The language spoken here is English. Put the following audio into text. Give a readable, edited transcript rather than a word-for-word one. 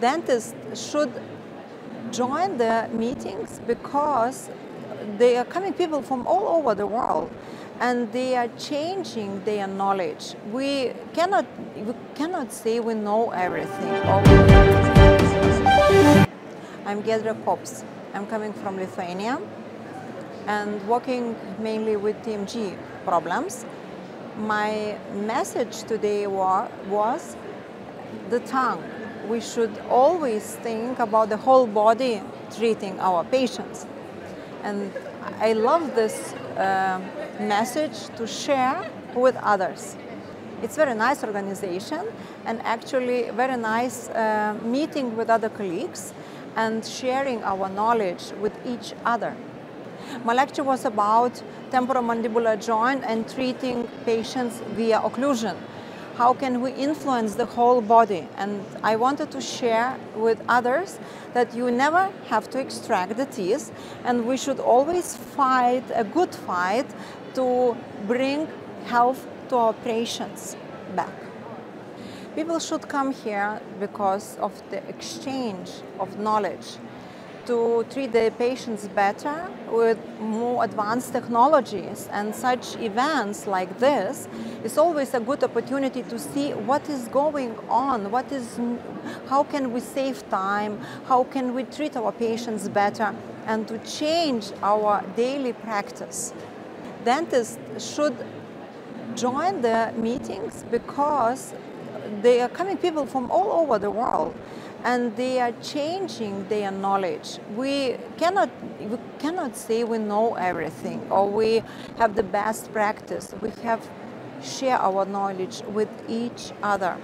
Dentists should join the meetings because they are coming people from all over the world and they are changing their knowledge. We cannot say we know everything. I'm Giedre Kobs. I'm coming from Lithuania and working mainly with TMG problems. My message today was the tongue. We should always think about the whole body treating our patients. And I love this message to share with others. It's a very nice organization and actually very nice meeting with other colleagues and sharing our knowledge with each other. My lecture was about temporomandibular joint and treating patients via occlusion. How can we influence the whole body? And I wanted to share with others that you never have to extract the teeth and we should always fight a good fight to bring health to our patients back. People should come here because of the exchange of knowledge to treat their patients better with more advanced technologies, and such events like this is always a good opportunity to see what is going on, how can we save time, how can we treat our patients better, and to change our daily practice. Dentists should join the meetings because they are coming people from all over the world and they are changing their knowledge. We cannot say we know everything or we have the best practice. We have share our knowledge with each other.